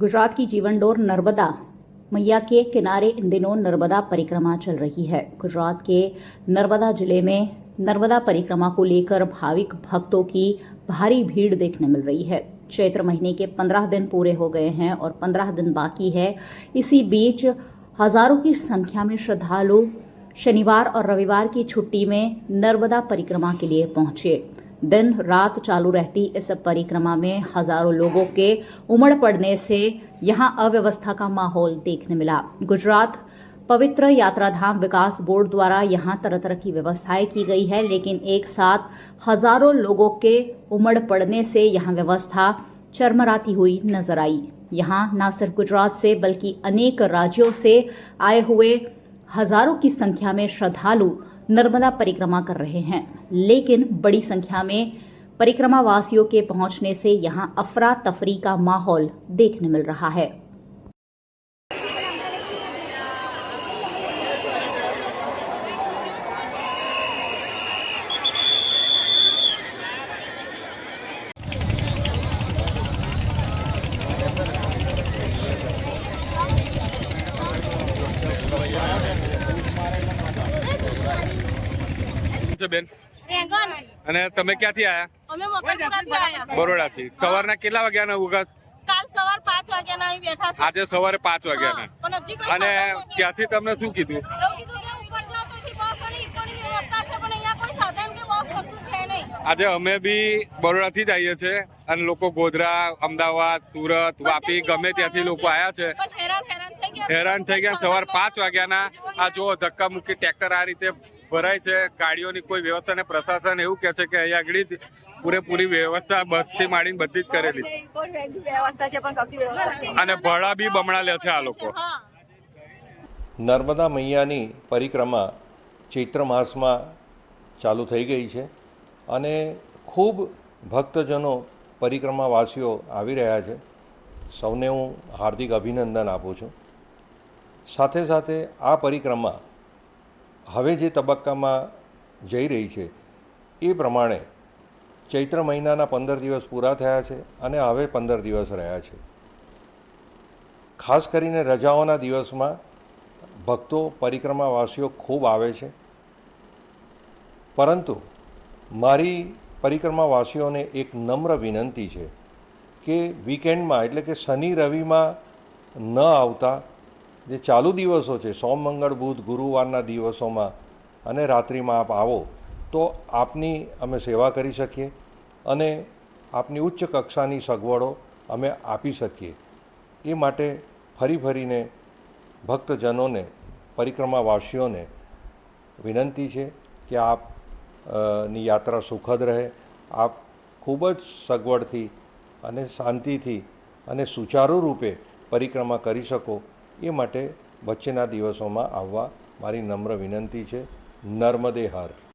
गुजरात की जीवन डोर नर्मदा मैया के किनारे इन दिनों नर्मदा परिक्रमा चल रही है। गुजरात के नर्मदा जिले में नर्मदा परिक्रमा को लेकर भाविक भक्तों की भारी भीड़ देखने मिल रही है। चैत्र महीने के 15 दिन पूरे हो गए हैं और 15 दिन बाकी है। इसी बीच हजारों की संख्या में श्रद्धालु शनिवार और रविवार की छुट्टी में नर्मदा परिक्रमा के लिए पहुंचे। दिन रात चालू रहती इस परिक्रमा में हजारों लोगों के उमड़ पड़ने से यहां अव्यवस्था का माहौल देखने मिला। गुजरात पवित्र यात्राधाम विकास बोर्ड द्वारा यहां तरह तरह की व्यवस्थाएं की गई है, लेकिन एक साथ हजारों लोगों के उमड़ पड़ने से यहां व्यवस्था चरमराती हुई नजर आई। यहां न सिर्फ गुजरात से बल्कि अनेक राज्यों से आए हुए हजारों की संख्या में श्रद्धालु नर्मदा परिक्रमा कर रहे हैं, लेकिन बड़ी संख्या में परिक्रमा वासियों के पहुंचने से यहां अफरा तफरी का माहौल देखने मिल रहा है। બેન અને તમે ક્યાંથી આયા? અમે મકરપુરાથી આયા. બરોડાથી. સવારના કેટલા વાગ્યાના ઉગત? કાલ સવાર 5 વાગ્યાના અહીં બેઠા છે. આજે સવારે 5 વાગ્યાના. પણ હજી કોઈ અને સાધન નથી. ત્યાંથી તમને શું કીધું? એવું કીધું કે ઉપર જાઓ તો બસ અને ઇકોની વ્યવસ્થા છે, પણ અહીંયા કોઈ સાધન કે બસ કશું છે નહીં. આજે અમે બી બરોડાથી જ આવીએ છીએ અને લોકો ગોધરા, અમદાવાદ, સુરત, વાપી ગમે ત્યાંથી લોકો આયા છે. પણ હેરાન થઈ ગયા. સવાર 5 વાગ્યાના આ જો ધક્કા મૂકી ટ્રેક્ટર આ રીતે ભરાય છે. ગાડીઓની કોઈ વ્યવસ્થા ને પ્રશાસન એવું કહે છે કે અહીંયા આગળ જ પૂરેપૂરી વ્યવસ્થા બસથી માંડીને બધી જ કરેલી અને ભાડા બી બમણા લે છે આ લોકો. નર્મદા મૈયાની પરિક્રમા ચૈત્ર માસમાં ચાલુ થઈ ગઈ છે અને ખૂબ ભક્તજનો પરિક્રમાવાસીઓ આવી રહ્યા છે. સૌને હું હાર્દિક અભિનંદન આપું છું. સાથે સાથે આ પરિક્રમા હવે જે તબક્કામાં જઈ રહી છે એ પ્રમાણે ચૈત્ર મહિનાના 15 દિવસ પૂરા થયા છે અને હવે 15 દિવસ રહ્યા છે. ખાસ કરીને રજાઓના દિવસમાં ભક્તો પરિક્રમાવાસીઓ ખૂબ આવે છે, પરંતુ મારી પરિક્રમાવાસીઓને એક નમ્ર વિનંતી છે કે વીકેન્ડમાં એટલે કે શનિ રવિમાં ન આવતા જે ચાલુ દિવસો છે સોમ મંગળ બુધ ગુરુવારના દિવસોમાં અને રાત્રિમાં આપ આવો તો આપની અમે સેવા કરી શકીએ અને આપની ઉચ્ચ કક્ષાની સગવડો અમે આપી શકીએ. એ માટે ફરીને ભક્તજનોને પરિક્રમાવાસીઓને વિનંતી છે કે આપની યાત્રા સુખદ રહે, આપ ખૂબ જ સગવડથી અને શાંતિથી અને સુચારુ રૂપે પરિક્રમા કરી શકો એ માટે વચ્ચેના દિવસોમાં આવવા મારી નમ્ર વિનંતી છે. નર્મદે હર.